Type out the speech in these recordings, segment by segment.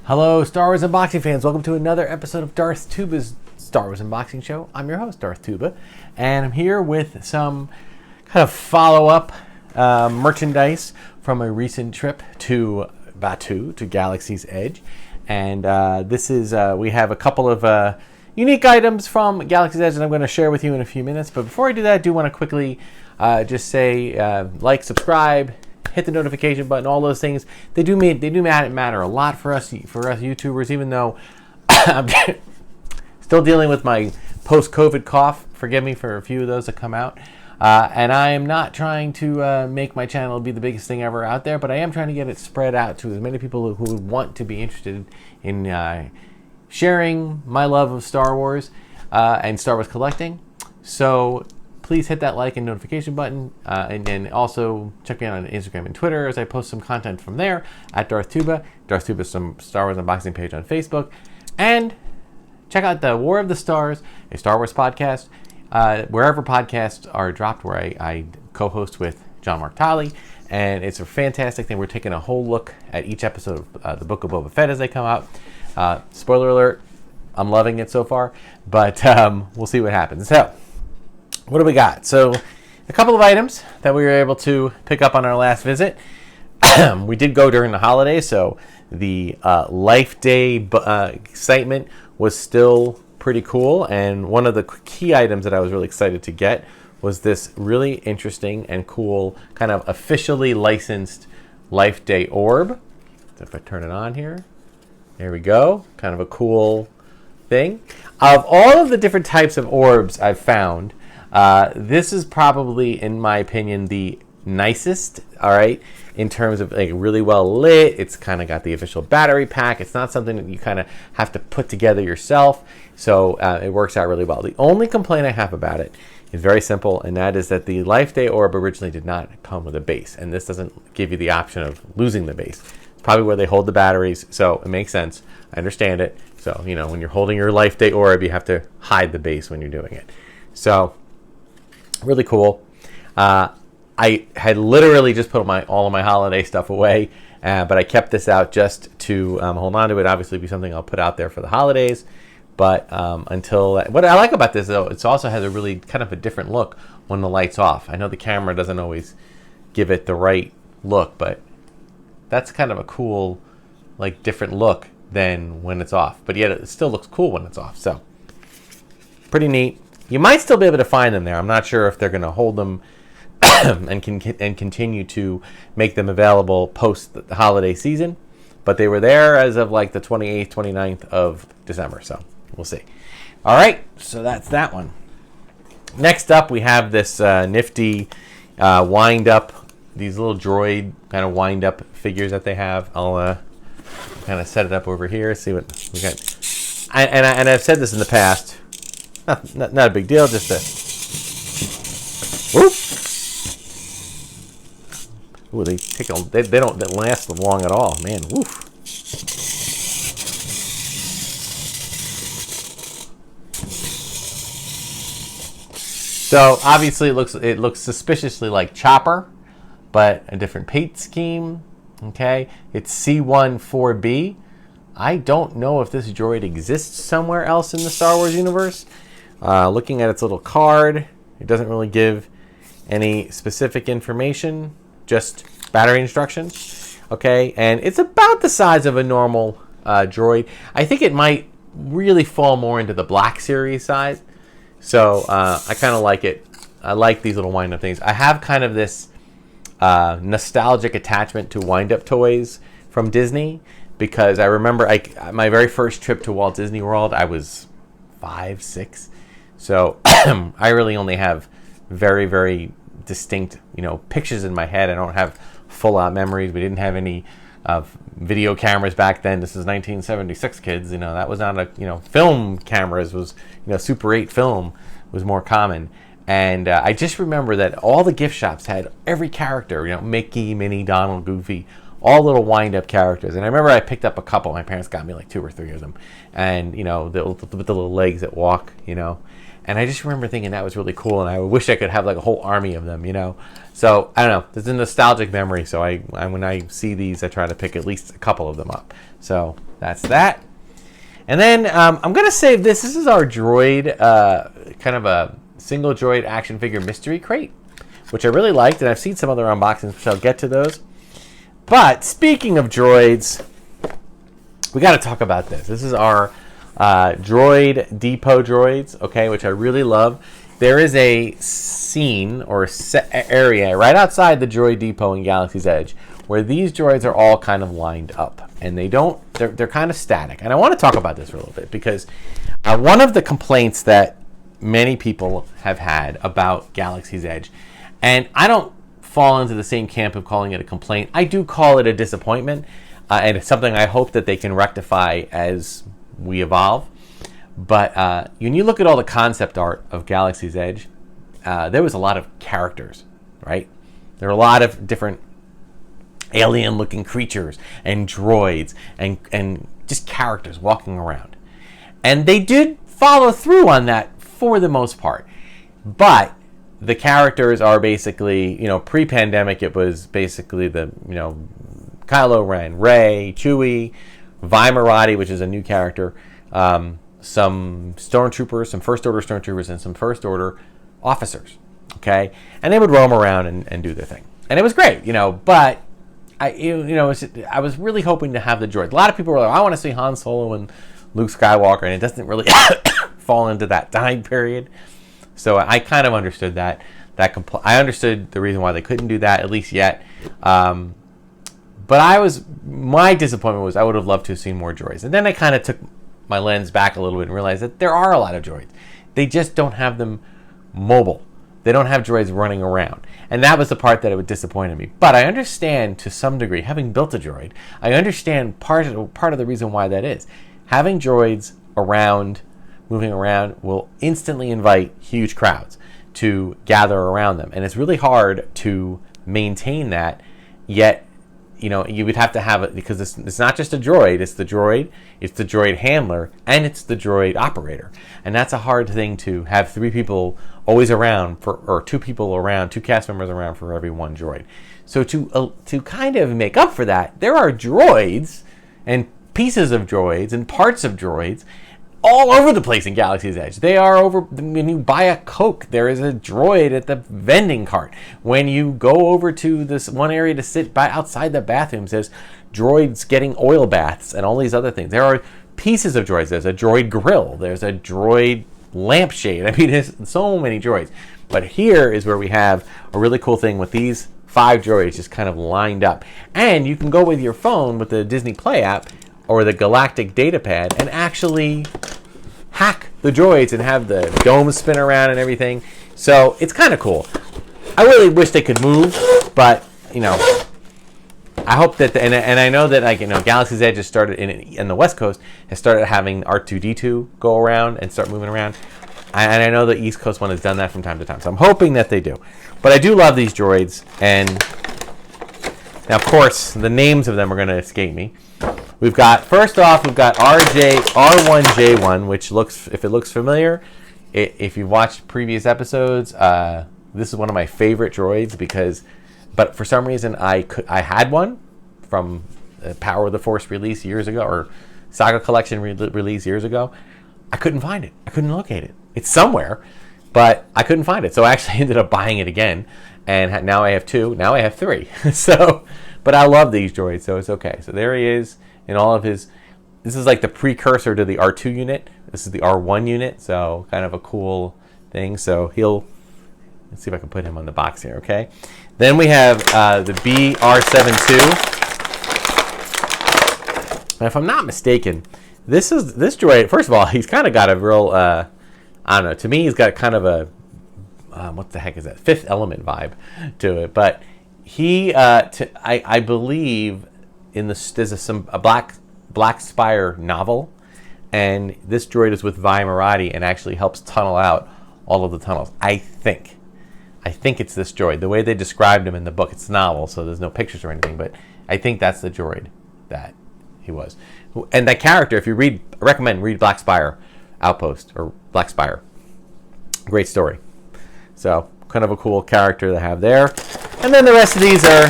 Hello, Star Wars unboxing fans. Welcome to another episode of Darth Tuba's Star Wars unboxing show. I'm your host, Darth Tuba, and I'm here with some kind of follow-up merchandise from a recent trip to Batuu, to Galaxy's Edge. And this is, we have a couple of unique items from Galaxy's Edge that I'm going to share with you in a few minutes. But before I do that, I do want to quickly just say like, subscribe, hit the notification button, all those things. They do matter a lot for us YouTubers, even though I'm still dealing with my post-COVID cough. Forgive me for a few of those that come out. And I am not trying to make my channel be the biggest thing ever out there, but I am trying to get it spread out to as many people who would want to be interested in sharing my love of Star Wars and Star Wars collecting. So please hit that like and notification button, and also check me out on Instagram and Twitter as I post some content from there at Darth Tuba. Darth Tuba is some Star Wars unboxing page on Facebook. And check out the War of the Stars, a Star Wars podcast, wherever podcasts are dropped, where I co-host with John Mark Tolley. And it's a fantastic thing. We're taking a whole look at each episode of the Book of Boba Fett as they come out. Spoiler alert, I'm loving it so far, but we'll see what happens. So, what do we got? So, a couple of items that we were able to pick up on our last visit. We did go during the holidays, so the Life Day excitement was still pretty cool. And one of the key items that I was really excited to get was this really interesting and cool kind of officially licensed Life Day orb. So if I turn it on here, there we go. Kind of a cool thing. Of all of the different types of orbs I've found, this is probably, in my opinion, the nicest, all right, in terms of like really well lit. It's kind of got the official battery pack. It's not something that you kind of have to put together yourself, so it works out really well. The only complaint I have about it is very simple, and that is that the Life Day orb originally did not come with a base, and this doesn't give you the option of losing the base. It's probably where they hold the batteries, so it makes sense. I understand it. So, you know, when you're holding your Life Day orb, you have to hide the base when you're doing it. So, really cool. I had literally just put all of my holiday stuff away, but I kept this out just to hold on to it. Obviously, be something I'll put out there for the holidays. But until what I like about this, though, it also has a really kind of a different look when the light's off. I know the camera doesn't always give it the right look, but that's kind of a cool, like, different look than when it's off. But yet it still looks cool when it's off. So pretty neat. You might still be able to find them there. I'm not sure if they're going to hold them and continue to make them available post the holiday season. But they were there as of like the 28th, 29th of December. So we'll see. All right. So that's that one. Next up, we have this nifty wind up, these little droid kind of wind up figures that they have. I'll kind of set it up over here, see what we got. And I've said this in the past. Not a big deal, just a whoop. Ooh, they don't last long at all, man. Woof. So obviously it looks suspiciously like Chopper, but a different paint scheme. Okay, it's C14B. I don't know if this droid exists somewhere else in the Star Wars universe. Looking at its little card, it doesn't really give any specific information, just battery instructions. Okay, and it's about the size of a normal droid. I think it might really fall more into the Black Series size. So I kind of like it. I like these little wind-up things. I have kind of this nostalgic attachment to wind-up toys from Disney, because I remember my very first trip to Walt Disney World, I was 5, 6. So I really only have very, very distinct, pictures in my head. I don't have full-out memories. We didn't have any video cameras back then. This is 1976, kids. That was not film cameras was, Super 8 film was more common. And I just remember that all the gift shops had every character, Mickey, Minnie, Donald, Goofy, all little wind-up characters. And I remember I picked up a couple. My parents got me like 2 or 3 of them, and with the little legs that walk, And I just remember thinking that was really cool, and I wish I could have like a whole army of them, So I don't know. There's a nostalgic memory. So I when I see these, I try to pick at least a couple of them up. So that's that. And then I'm gonna save this. This is our droid, kind of a single droid action figure mystery crate, which I really liked, and I've seen some other unboxings, which I'll get to those. But speaking of droids, we got to talk about this. This is our Droid Depot droids, okay, which I really love. There is a scene or area right outside the Droid Depot in Galaxy's Edge where these droids are all kind of lined up, and they're kind of static. And I want to talk about this for a little bit because one of the complaints that many people have had about Galaxy's Edge, and I don't fall into the same camp of calling it a complaint. I do call it a disappointment, and it's something I hope that they can rectify as we evolve. But when you look at all the concept art of Galaxy's Edge, there was a lot of characters, right? There are a lot of different alien-looking creatures and droids and just characters walking around. And they did follow through on that for the most part. But the characters are basically, pre-pandemic, it was basically the, Kylo Ren, Rey, Chewie, Vimerati, which is a new character, some stormtroopers, some First Order stormtroopers, and some First Order officers, okay? And they would roam around and do their thing. And it was great, but I was really hoping to have the droids. A lot of people were like, I want to see Han Solo and Luke Skywalker, and it doesn't really fall into that time period. So I kind of understood that. I understood the reason why they couldn't do that, at least yet. But my disappointment was I would have loved to have seen more droids. And then I kind of took my lens back a little bit and realized that there are a lot of droids. They just don't have them mobile. They don't have droids running around. And that was the part that it disappointed me. But I understand to some degree, having built a droid, I understand part of the reason why that is. Having droids around, moving around, will instantly invite huge crowds to gather around them. And it's really hard to maintain that, yet you would have to have it, because it's not just a droid, it's the droid handler, and it's the droid operator. And that's a hard thing to have 3 people always around, or 2 people around, 2 cast members around for every 1 droid. So to kind of make up for that, there are droids and pieces of droids and parts of droids all over the place in Galaxy's Edge. They are over, when you buy a Coke, there is a droid at the vending cart. When you go over to this one area to sit outside the bathroom, there's droids getting oil baths and all these other things. There are pieces of droids. There's a droid grill. There's a droid lampshade. I mean, there's so many droids. But here is where we have a really cool thing with these 5 droids just kind of lined up. And you can go with your phone with the Disney Play app or the Galactic data pad and actually hack the droids and have the dome spin around and everything. So it's kind of cool. I really wish they could move, but I hope that and I know that Galaxy's Edge has started in the West Coast has started having R2-D2 go around and start moving around. And I know the East Coast one has done that from time to time. So I'm hoping that they do. But I do love these droids, and now of course the names of them are going to escape me. First off, we've got R1J1, which if it looks familiar, if you've watched previous episodes, this is one of my favorite droids but for some reason I had one from Power of the Force release years ago, or Saga Collection release years ago. I couldn't find it. I couldn't locate it. It's somewhere, but I couldn't find it. So I actually ended up buying it again, and now I have 2. Now I have 3. But I love these droids, so it's okay. So there he is in all of his. This is like the precursor to the R2 unit. This is the R1 unit, so kind of a cool thing. So let's see if I can put him on the box here, okay? Then we have the BR72. And if I'm not mistaken, this droid, first of all, he's kind of got a real, I don't know, to me he's got kind of a, what the heck is that, Fifth Element vibe to it. But I believe there's a Black Spire novel, and this droid is with Vimerati and actually helps tunnel out all of the tunnels. I think it's this droid. The way they described him in the book, it's a novel, so there's no pictures or anything, but I think that's the droid that he was. And that character, if you read, I recommend read Black Spire Outpost, or Black Spire. Great story. So, kind of a cool character to have there. And then the rest of these are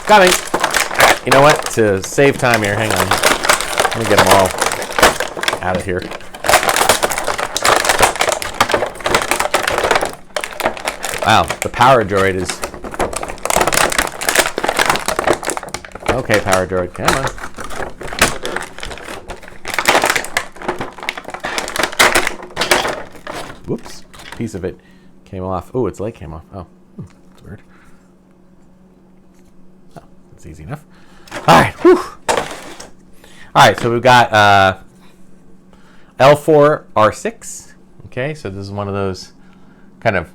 coming. You know what? To save time here, hang on. Let me get them all out of here. Wow, the power droid is... Okay, power droid, come on. Whoops, piece of it came off. Oh, its leg came off. Oh, that's weird. Oh, that's easy enough. All right, whew. All right, so we've got L4R6. Okay, so this is one of those kind of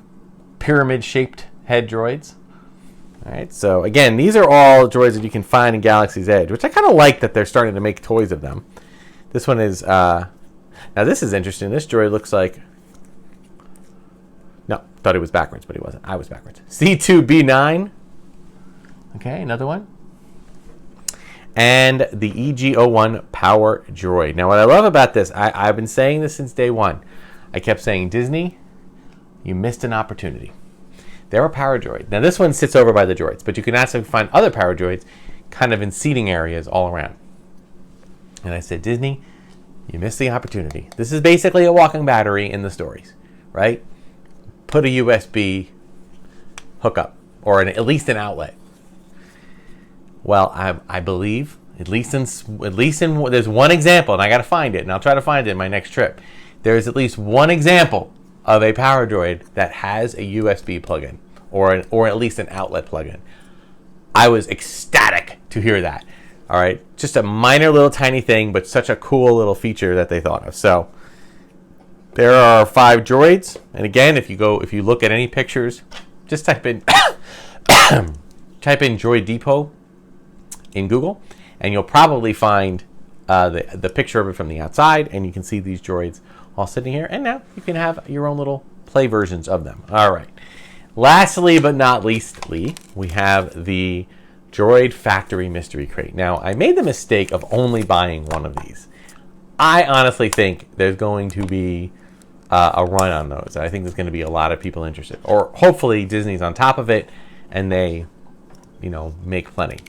pyramid-shaped head droids. All right, so again, these are all droids that you can find in Galaxy's Edge, which I kind of like that they're starting to make toys of them. This one is, now this is interesting. This droid looks like, no, thought it was backwards, but he wasn't. I was backwards. C2B9. Okay, another one. And the EG01 Power Droid. Now, what I love about this, I've been saying this since day one. I kept saying, Disney, you missed an opportunity. They're a power droid. Now, this one sits over by the droids, but you can actually find other power droids kind of in seating areas all around. And I said, Disney, you missed the opportunity. This is basically a walking battery in the stories, right? Put a USB hookup, or at least an outlet. Well, I believe, at least in there's one example, and I got to find it, and I'll try to find it in my next trip. There's at least one example of a power droid that has a USB plug-in, or at least an outlet plug-in. I was ecstatic to hear that. All right, just a minor little tiny thing, but such a cool little feature that they thought of. So there are 5 droids, and again, if you look at any pictures, just type in Droid Depot in Google, and you'll probably find the picture of it from the outside, and you can see these droids all sitting here. And now you can have your own little play versions of them. All right. Lastly, but not leastly, we have the Droid Factory Mystery Crate. Now, I made the mistake of only buying one of these. I honestly think there's going to be a run on those. I think there's going to be a lot of people interested. Or hopefully Disney's on top of it and they, make plenty.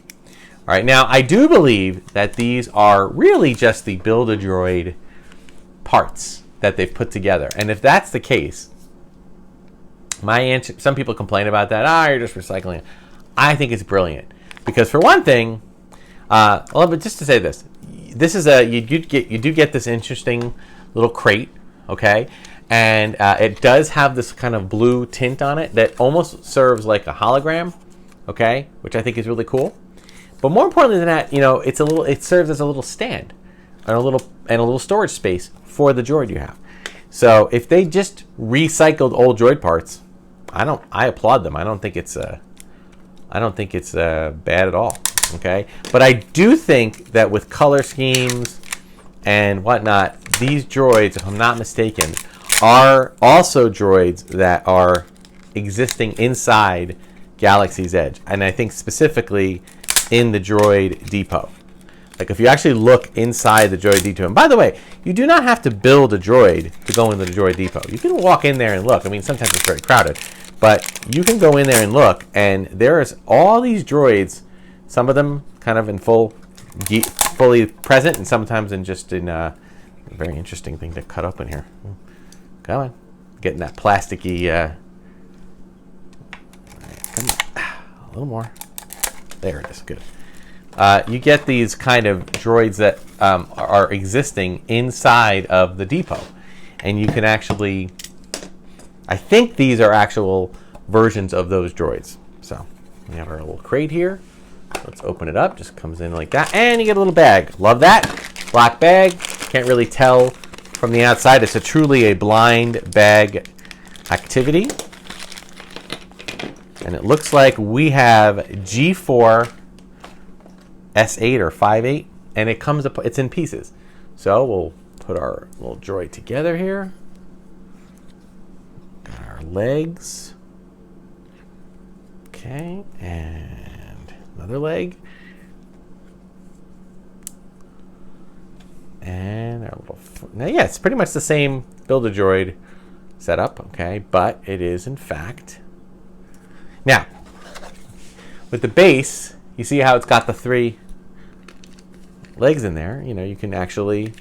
All right, now I do believe that these are really just the Build-A-Droid parts that they've put together. And if that's the case, my answer, some people complain about that. You're just recycling it. I think it's brilliant. Because for one thing, but just to say this is you do get this interesting little crate, okay? And it does have this kind of blue tint on it that almost serves like a hologram, okay? Which I think is really cool. But more importantly than that, it serves as a little stand and a little storage space for the droid you have. So if they just recycled old droid parts, I applaud them. I don't think it's bad at all. Okay, but I do think that with color schemes and whatnot, these droids, if I'm not mistaken, are also droids that are existing inside Galaxy's Edge, and I think specifically in the Droid Depot. Like if you actually look inside the Droid Depot, and by the way, you do not have to build a droid to go into the Droid Depot. You can walk in there and look. I mean, sometimes it's very crowded, but you can go in there and look, and there's all these droids. Some of them kind of in fully present, and sometimes in a very interesting thing to cut up in here. Come on, getting that plasticky. A little more. There it is. Good. You get these kind of droids that are existing inside of the depot, and you can actually. I think these are actual versions of those droids. So we have our little crate here. Let's open it up. Just comes in like that, and you get a little bag. Love that. Black bag. Can't really tell from the outside. It's truly a blind bag activity. And it looks like we have G4 S8 or 5.8, and it's in pieces. So we'll put our little droid together here. Got our legs. Okay, and another leg. And our little now, yeah, it's pretty much the same Build-A-Droid setup, okay, but it is in fact. Now, with the base, you see how it's got the 3 legs in there. You know, you can actually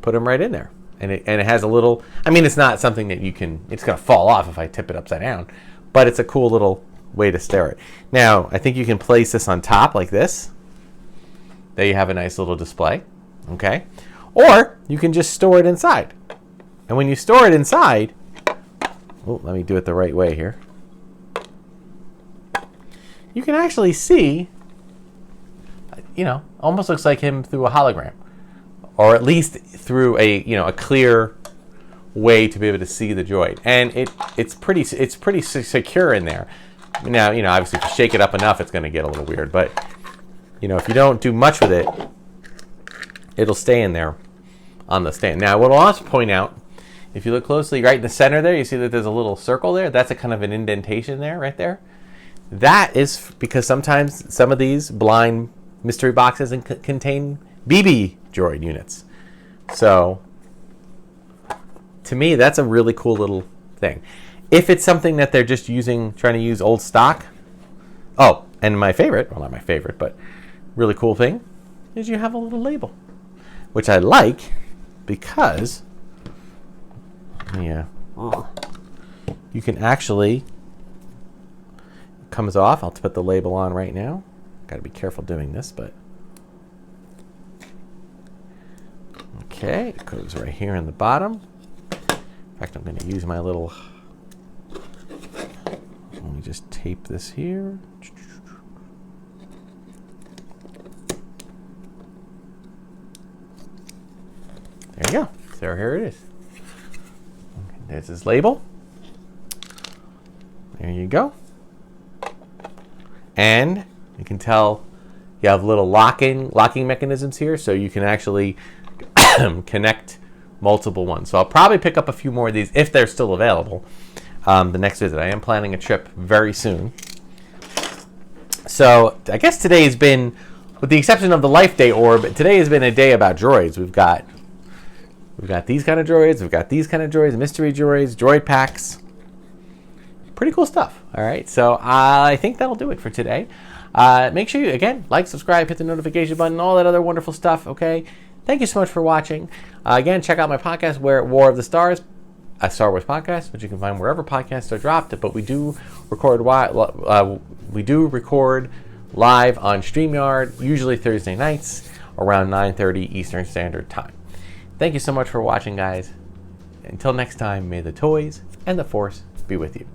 put them right in there. And it has a little, I mean, it's not something that you can, it's going to fall off if I tip it upside down, but it's a cool little way to store it. Now, I think you can place this on top like this. There you have a nice little display, okay? Or you can just store it inside. And when you store it inside, oh, let me do it the right way here. You can actually see, you know, almost looks like him through a hologram, or at least through a, you know, a clear way to be able to see the droid. And it's pretty secure in there. Now, you know, obviously if you shake it up enough, it's going to get a little weird, but you know, if you don't do much with it, it'll stay in there on the stand. Now, what I'll also point out, if you look closely, right in the center there, you see that there's a little circle there. That's a kind of an indentation there, right there. That is because sometimes some of these blind mystery boxes contain BB droid units. So, to me, that's a really cool little thing. If it's something that they're just trying to use old stock. Oh, and my favorite, well, not my favorite, but really cool thing is you have a little label, which I like because, yeah, you can actually, it comes off. I'll put the label on right now. Got to be careful doing this, but okay, it goes right here in the bottom. In fact, I'm going to use my little, let me just tape this here. There you go. So here it is. Okay, there's his label. There you go. And you can tell you have little locking mechanisms here, so you can actually connect multiple ones. So I'll probably pick up a few more of these if they're still available the next visit. I am planning a trip very soon. So I guess today has been, with the exception of the Life Day orb, today has been a day about droids. We've got these kind of droids, we've got these kind of droids, mystery droids, droid packs. Pretty cool stuff. All right, so I think that'll do it for today. Make sure you, again, like, subscribe, hit the notification button, all that other wonderful stuff, okay? Thank you so much for watching. Again, check out my podcast, War of the Stars, a Star Wars podcast, which you can find wherever podcasts are dropped, but we do record live on StreamYard, usually Thursday nights, around 9:30 Eastern Standard Time. Thank you so much for watching, guys. Until next time, may the toys and the Force be with you.